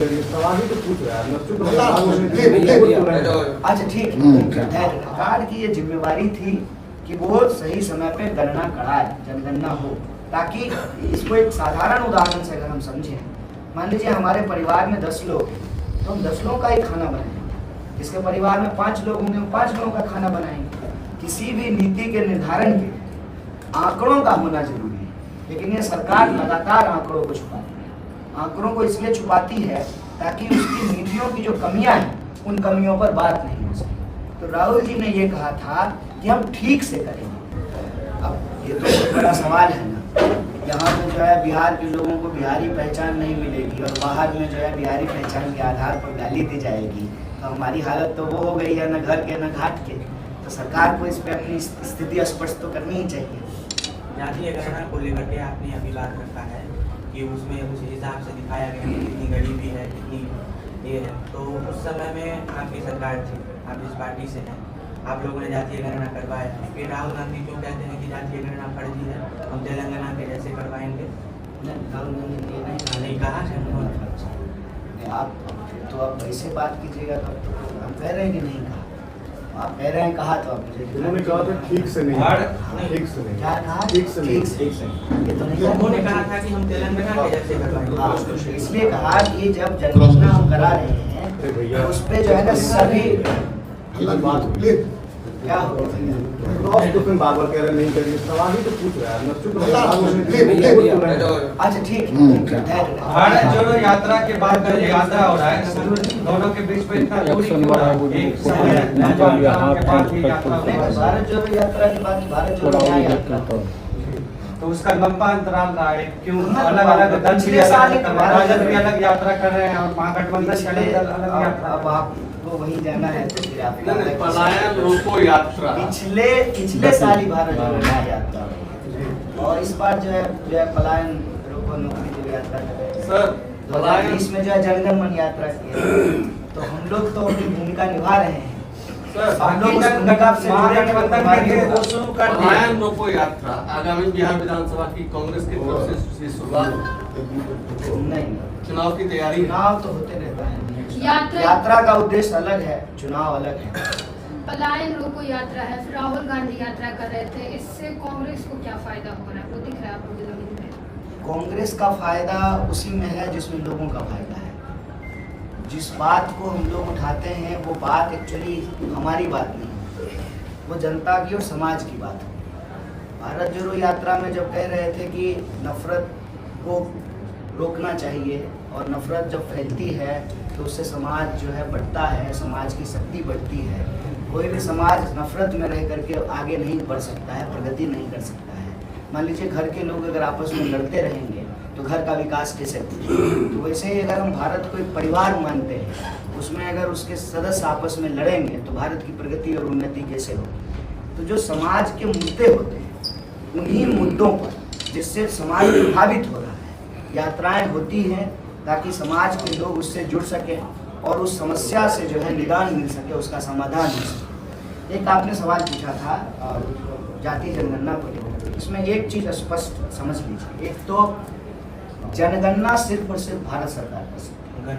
सवाल ही तो पूछ रहा है। अच्छा ठीक है। सरकार की ये जिम्मेवारी थी कि वो सही समय पे गणना कराए, जनगणना हो, ताकि इसको एक साधारण उदाहरण से अगर हम समझें, मान लीजिए हमारे परिवार में 10 लोग हैं तो हम 10 लोगों का ही खाना बनाएंगे। जिसके परिवार में 5 लोग होंगे वो 5 लोगों का खाना बनाएंगे। किसी भी नीति के निर्धारण के आंकड़ों का होना जरूरी है, लेकिन ये सरकार लगातार आंकड़ों को छुपाती है। आंकड़ों को इसलिए छुपाती है ताकि उसकी नीतियों की जो कमियां हैं उन कमियों पर बात नहीं हो सके। तो राहुल जी ने ये कहा था कि हम ठीक से करेंगे। अब ये तो बहुत बड़ा सवाल है ना, यहाँ पे जो है बिहार के लोगों को बिहारी पहचान नहीं मिलेगी और बाहर में जो है बिहारी पहचान के आधार पर गाली दी जाएगी, तो हमारी हालत तो वो हो गई है, न घर के न घाट के। तो सरकार को इस पर अपनी स्थिति स्पष्ट तो करनी ही चाहिए। जातीय गणना को लेकर के आपने अभी बात रखा है कि उसमें उस हिसाब से दिखाया गया कि कितनी गरीबी है, कितनी ये है। तो उस समय में आपकी सरकार थी, आप जिस पार्टी से हैं, आप लोगों ने जातीय गणना करवाया है। फिर राहुल गांधी क्यों कहते हैं कि जातीय गणना फर्जी है, हम तेलंगाना के जैसे करवाएंगे? राहुल गांधी ये नहीं कहा है उन्होंने। आप तो आप ऐसे बात कीजिएगा तब तो हम कह रहे हैं कि नहीं कहा। आप कह रहे हैं कहा तो आप मुझे उन्होंने कहा था ठीक से नहीं, ठीक से नहीं, क्या कहा? ठीक से नहीं, ठीक से ये तो नहीं। उन्होंने कहा था कि हम तेलंगाना के जैसे करवाएंगे। इसलिए कहा कि जब जनगणना हम करा रहे हैं तो उस पे जो है ना सभी बात क्या हो तो फिर बार बार कह रहे नहीं करिए, सवाल ही तो पूछ रहा है। अच्छा ठीक है। भारत जोड़ो यात्रा के बाद जो यात्रा हो रहा है, दोनों के बीच में इतना दूरी क्यों हो रहा है? एक समय के बाद ये यात्रा हो रहा है। भारत जोड़ो यात्रा के बाद भारत जोड़ो न्याय यात्रा, तो उसका लंबा अंतराल रहा है। क्यों अलग अलग दल भी राजद भी अलग यात्रा कर रहे हैं और महागठबंधन के अलग यात्रा। अब आपको वही जाना है तो फिर आप पलायन रोको यात्रा पिछले साल ही भारत जोड़ो न्याय यात्रा और इस बार जो है पलायन रोको नौकरी जो यात्रा कर रहे हैं सर। 2020 में जो है जनगण मन यात्रा की है। तो हम लोग तो अपनी भूमिका निभा रहे हैं। हम लोग उस भूमिका से पलायन रोको यात्रा आगामी बिहार विधानसभा की कांग्रेस की तरफ से शुरुआत नहीं, चुनाव की तैयारी चुनाव तो होते रहता है। यात्रा का उद्देश्य अलग है, चुनाव अलग है। पलायन रोको यात्रा है, फिर राहुल गांधी यात्रा कर रहे थे, इससे कांग्रेस को क्या फायदा हो रहा है, वो दिख रहा है आपको जमीन पे? कांग्रेस का फायदा उसी में है जिसमें लोगों का फायदा है। जिस बात को हम लोग उठाते हैं वो बात एक्चुअली हमारी बात नहीं, वो जनता की और समाज की बात है। भारत जोड़ो यात्रा में जब कह रहे थे कि नफरत को रोकना चाहिए और नफरत जब फैलती है तो उससे समाज जो है बढ़ता है, समाज की शक्ति बढ़ती है। कोई भी समाज नफरत में रह करके आगे नहीं बढ़ सकता है, प्रगति नहीं कर सकता है। मान लीजिए घर के लोग अगर आपस में लड़ते रहेंगे तो घर का विकास कैसे होगा? तो वैसे ही अगर हम भारत को एक परिवार मानते हैं, उसमें अगर उसके सदस्य आपस में लड़ेंगे तो भारत की प्रगति और उन्नति कैसे होगी? तो जो समाज के मुद्दे होते हैं उन्हीं मुद्दों पर जिससे समाज प्रभावित हो रहा है यात्राएं होती हैं ताकि समाज के लोग उससे जुड़ सकें और उस समस्या से जो है निदान मिल सके, उसका समाधान मिल सके। एक आपने सवाल पूछा था जातीय जनगणना को लेकर, इसमें एक चीज़ स्पष्ट समझ लीजिए। एक तो जनगणना सिर्फ और सिर्फ भारत सरकार कर सकती है,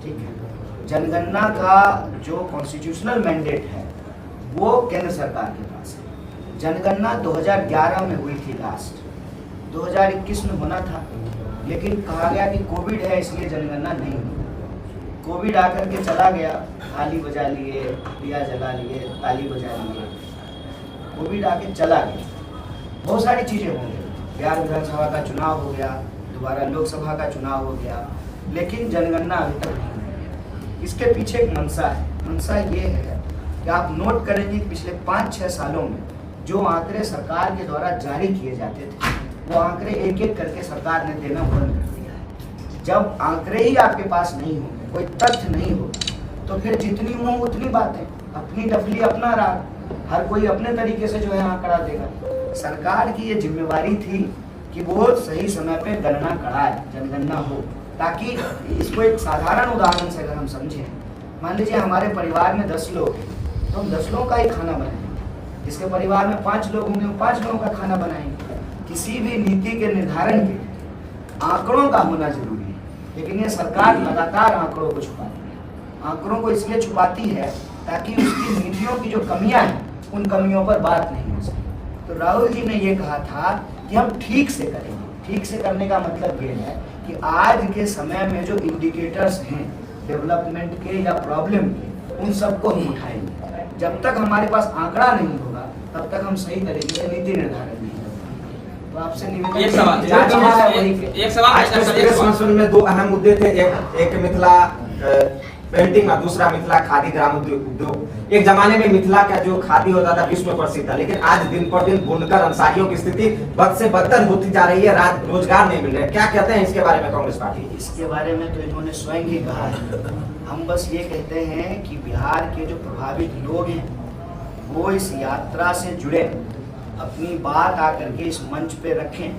ठीक है। जनगणना का जो कॉन्स्टिट्यूशनल मैंडेट है वो केंद्र सरकार के पास है। जनगणना 2011 में हुई थी लास्ट, 2021 में होना था, लेकिन कहा गया कि कोविड है इसलिए जनगणना नहीं हुई। कोविड आकर के चला गया, ताली बजा लिए, दिया जला लिए, ताली बजा लिए, कोविड आके चला गया। बहुत सारी चीज़ें हो गई, बिहार विधानसभा का चुनाव हो गया, दोबारा लोकसभा का चुनाव हो गया, लेकिन जनगणना अभी तक नहीं हुई। इसके पीछे एक मंशा है। मंशा ये है कि आप नोट करेंगे पिछले 5-6 सालों में जो आंकड़े सरकार के द्वारा जारी किए जाते थे वो आंकड़े एक एक करके सरकार ने देना बंद कर दिया है। जब आंकड़े ही आपके पास नहीं होंगे, कोई तथ्य नहीं हो, तो फिर जितनी मुँह उतनी बातें, अपनी डफली अपना राग, हर कोई अपने तरीके से जो है आंकड़ा देगा। सरकार की ये जिम्मेवारी थी कि वो सही समय पे गणना कराए, जनगणना हो, ताकि इसको एक साधारण उदाहरण से अगर हम समझें, मान लीजिए हमारे परिवार में 10 लोग हैं तो हम 10 लोगों का ही खाना बनाएंगे। जिसके परिवार में 5 लोग होंगे वो 5 लोगों का खाना बनाएंगे। किसी भी नीति के निर्धारण के आंकड़ों का होना जरूरी है, लेकिन ये सरकार लगातार आंकड़ों को छुपाती है। आंकड़ों को इसलिए छुपाती है ताकि उसकी नीतियों की जो कमियां हैं उन कमियों पर बात नहीं हो सके। तो राहुल जी ने ये कहा था कि हम ठीक से करेंगे। ठीक से करने का मतलब ये है कि आज के समय में जो इंडिकेटर्स हैं डेवलपमेंट के या प्रॉब्लम के, उन सबको हम उठाएंगे। जब तक हमारे पास आंकड़ा नहीं होगा तब तक हम सही तरीके से नीति निर्धारण नहीं करेंगे। तो आपसे निवेदन एक सवाल आज के प्रेस कॉन्फ्रेंस में दो अहम मुद्दे थे, एक मिथिला पेंटिंग और दूसरा मिथिला खादी ग्राम उद्योग। एक जमाने में मिथिला का जो खादी होता था विश्व प्रसिद्ध था, लेकिन आज दिन पर दिन बुनकर अंसारियों की स्थिति बद से बदतर होती जा रही है, रोजगार नहीं मिल रहा है। क्या कहते हैं इसके बारे में कांग्रेस पार्टी? इसके बारे में तो इन्होंने स्वयं ही कहा है। हम बस ये कहते हैं कि बिहार के जो प्रभावित लोग हैं वो इस यात्रा से जुड़े अपनी बात आकर के इस मंच पे रखें।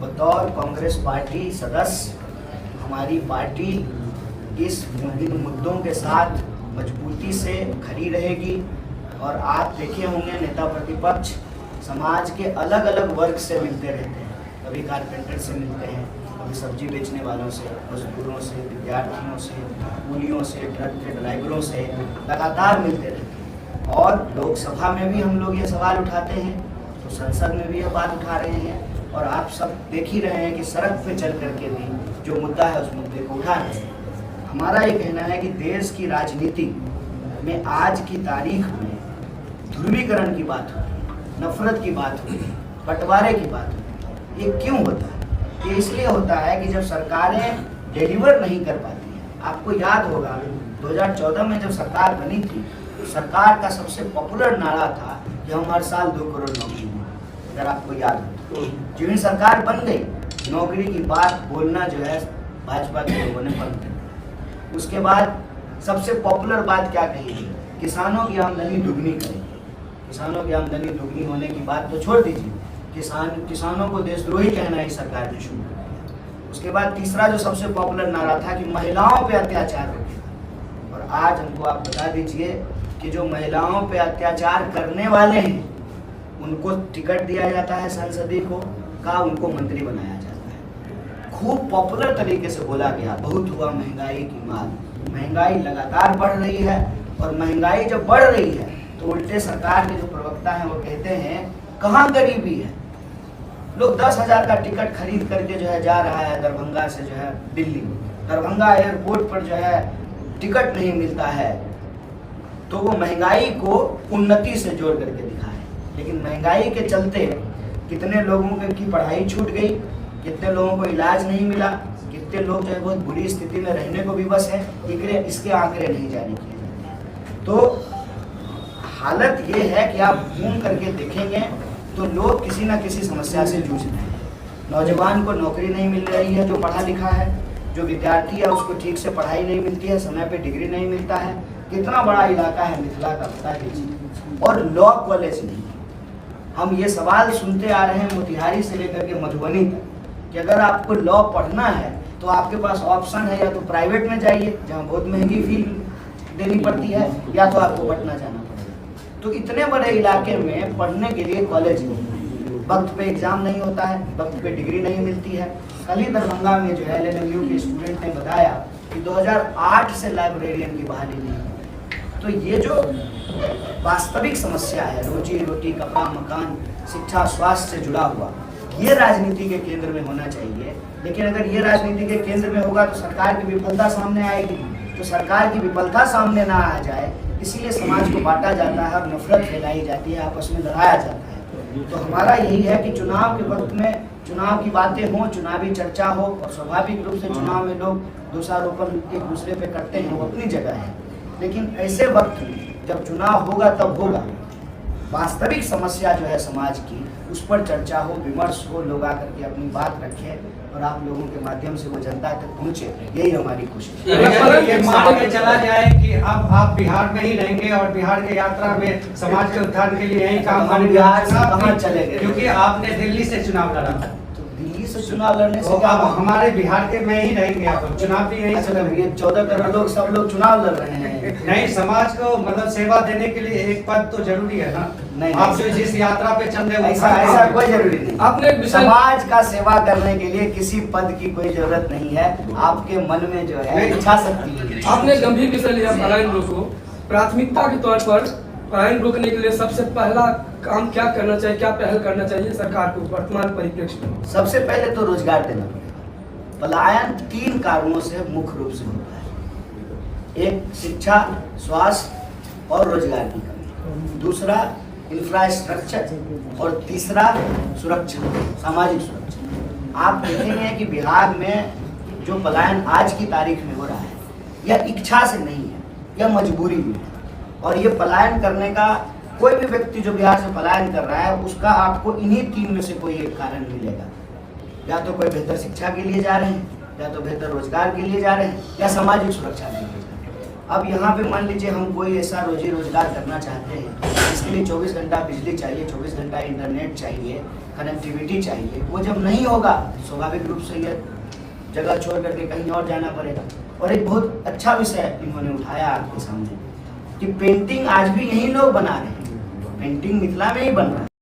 बतौर कांग्रेस पार्टी सदस्य हमारी पार्टी इस मुद्दों के साथ मजबूती से खड़ी रहेगी। और आप देखे होंगे नेता प्रतिपक्ष समाज के अलग अलग वर्ग से मिलते रहते हैं। कभी कारपेंटर से मिलते हैं, कभी सब्जी बेचने वालों से, मजदूरों से, विद्यार्थियों से, कूलियों से, ट्रक के ड्राइवरों से लगातार मिलते रहते हैं। और लोकसभा में भी हम लोग ये सवाल उठाते हैं, तो संसद में भी ये बात उठा रहे हैं। और आप सब देख ही रहे हैं कि सड़क पे चल करके भी जो मुद्दा है उस मुद्दे को उठा रहे हैं। हमारा ये कहना है कि देश की राजनीति में आज की तारीख में ध्रुवीकरण की बात हो रही है, नफरत की बात हो रही है, बंटवारे की बात हो रही है। ये क्यों होता है? ये इसलिए होता है कि जब सरकारें डिलीवर नहीं कर पाती हैं। आपको याद होगा 2014 में जब सरकार बनी थी तो सरकार का सबसे पॉपुलर नारा था कि हम हर साल 2 करोड़ नौकरी देंगे, अगर आपको याद हो। जिन सरकार बन गई, नौकरी की बात बोलना जो है भाजपा के लोगों ने बंद कर। उसके बाद सबसे पॉपुलर बात क्या कही थी? किसानों की आमदनी दुगनी करेंगे। किसानों की आमदनी दुगनी होने की बात तो छोड़ दीजिए, किसानों को देशद्रोही कहना ही सरकार ने शुरू कर दिया। उसके बाद तीसरा जो सबसे पॉपुलर नारा था कि महिलाओं पे अत्याचार रोकेगा। और आज हमको आप बता दीजिए कि जो महिलाओं पे अत्याचार करने वाले हैं उनको टिकट दिया जाता है संसदीय को, का उनको मंत्री बनाया जाता है। खूब पॉपुलर तरीके से बोला गया, बहुत हुआ महंगाई की मार। महंगाई लगातार बढ़ रही है, और महंगाई जब बढ़ रही है तो उल्टे सरकार के जो प्रवक्ता हैं वो कहते हैं कहाँ गरीबी है। लोग 10,000 का टिकट खरीद करके जो है जा रहा है दरभंगा से जो है दिल्ली। दरभंगा एयरपोर्ट पर जो है टिकट नहीं मिलता है, तो वो महंगाई को उन्नति से जोड़ करके दिखाए। लेकिन महंगाई के चलते कितने लोगों की पढ़ाई छूट गई, कितने लोगों को इलाज नहीं मिला, कितने लोग जो है बहुत बुरी स्थिति में रहने को विवश है, इसके आंकड़े नहीं जारी किए जाते हैं। तो हालत ये है कि आप घूम करके देखेंगे तो लोग किसी ना किसी समस्या से जूझ रहे हैं। नौजवान को नौकरी नहीं मिल रही है जो पढ़ा लिखा है, जो विद्यार्थी है उसको ठीक से पढ़ाई नहीं मिलती है, समय पे डिग्री नहीं मिलता है। कितना बड़ा इलाका है मिथिला का, बता दीजिए। और लॉ कॉलेज नहीं। हम ये सवाल सुनते आ रहे हैं मोतिहारी से लेकर के मधुबनी तक कि अगर आपको लॉ पढ़ना है तो आपके पास ऑप्शन है, या तो प्राइवेट में जाइए जहाँ बहुत महंगी फीस देनी पड़ती है, या तो आपको पटना जाना पड़ेगा। तो इतने बड़े इलाके में पढ़ने के लिए कॉलेज नहीं है, वक्त पे एग्जाम नहीं होता है, वक्त पे डिग्री नहीं मिलती है। कल ही दरभंगा में जो है LNMU के स्टूडेंट ने बताया कि 2008 से लाइब्रेरियन की बहाली नहीं है। तो ये जो वास्तविक समस्या है, रोजी रोटी, कपड़ा, मकान, शिक्षा, स्वास्थ्य से जुड़ा हुआ, ये राजनीति के केंद्र में होना चाहिए। लेकिन अगर ये राजनीति के केंद्र में होगा तो सरकार की विफलता सामने आएगी। तो सरकार की विफलता सामने ना आ जाए, इसीलिए समाज को बांटा जाता है और नफरत फैलाई जाती है, आपस में लड़ाया जाता है। तो हमारा यही है कि चुनाव के वक्त में चुनाव की बातें हों, चुनावी चर्चा हो, और स्वाभाविक रूप से चुनाव में लोग दोषारोपण एक दूसरे पे करते हैं, वो अपनी जगह है। लेकिन ऐसे वक्त में जब चुनाव होगा तब होगा, वास्तविक समस्या जो है समाज की उस पर चर्चा हो, विमर्श हो, लोग आकर के अपनी बात रखें और आप लोगों के माध्यम से वो जनता तक पहुंचे। यही हमारी कोशिश है। ये मान के चला जाए कि अब आप बिहार में ही रहेंगे और बिहार की यात्रा में समाज के उत्थान के लिए यही काम हम बिहार से कहाँ चले गए? क्योंकि आपने दिल्ली से चुनाव लड़ा। तो दिल्ली से चुनाव लड़ने से तो क्या अब होगा? हमारे बिहार के में ही रहेंगे आप, चुनाव भी यही अच्छा, चलेंगे। ये 14 करोड़ लोग सब लोग चुनाव लड़ रहे हैं। नहीं, समाज को मतलब सेवा देने के लिए एक पद तो जरूरी है ना। नहीं, आप जो जिस यात्रा पे चल रहे हो ऐसा कोई जरूरी नहीं। आपने एक विषय समाज का सेवा करने के लिए किसी पद की कोई जरूरत नहीं है। आपके मन में जो है इच्छा शक्ति है। आपने गंभीर विषय लिया पलायन रोको। प्राथमिकता के तौर पर पलायन रोकने के लिए सबसे पहला काम क्या करना चाहिए, क्या पहल करना चाहिए सरकार को वर्तमान परिप्रेक्ष्य में? सबसे पहले तो रोजगार देना पड़ेगा। पलायन 3 कारणों से मुख्य रूप से होता है। एक शिक्षा, स्वास्थ्य और रोजगार की कमी। दूसरा इंफ्रास्ट्रक्चर और तीसरा सुरक्षा, सामाजिक सुरक्षा। आप देखेंगे कि बिहार में जो पलायन आज की तारीख में हो रहा है यह इच्छा से नहीं है, यह मजबूरी में है। और ये पलायन करने का कोई भी व्यक्ति जो बिहार से पलायन कर रहा है उसका आपको इन्हीं 3 में से कोई एक कारण मिलेगा। या तो कोई बेहतर शिक्षा के लिए जा रहे हैं, या तो बेहतर रोजगार के लिए जा रहे हैं, या सामाजिक सुरक्षा के लिए जा रहे हैं। अब यहाँ पे मान लीजिए हम कोई ऐसा रोजी रोजगार करना चाहते हैं, इसके लिए 24 घंटा बिजली चाहिए, 24 घंटा इंटरनेट चाहिए, कनेक्टिविटी चाहिए। वो जब नहीं होगा स्वाभाविक रूप से ये जगह छोड़ करके कहीं और जाना पड़ेगा। और एक बहुत अच्छा विषय इन्होंने उठाया आपके सामने कि पेंटिंग आज भी यही लोग बना रहे हैं। पेंटिंग मिथिला में ही बन रहा है।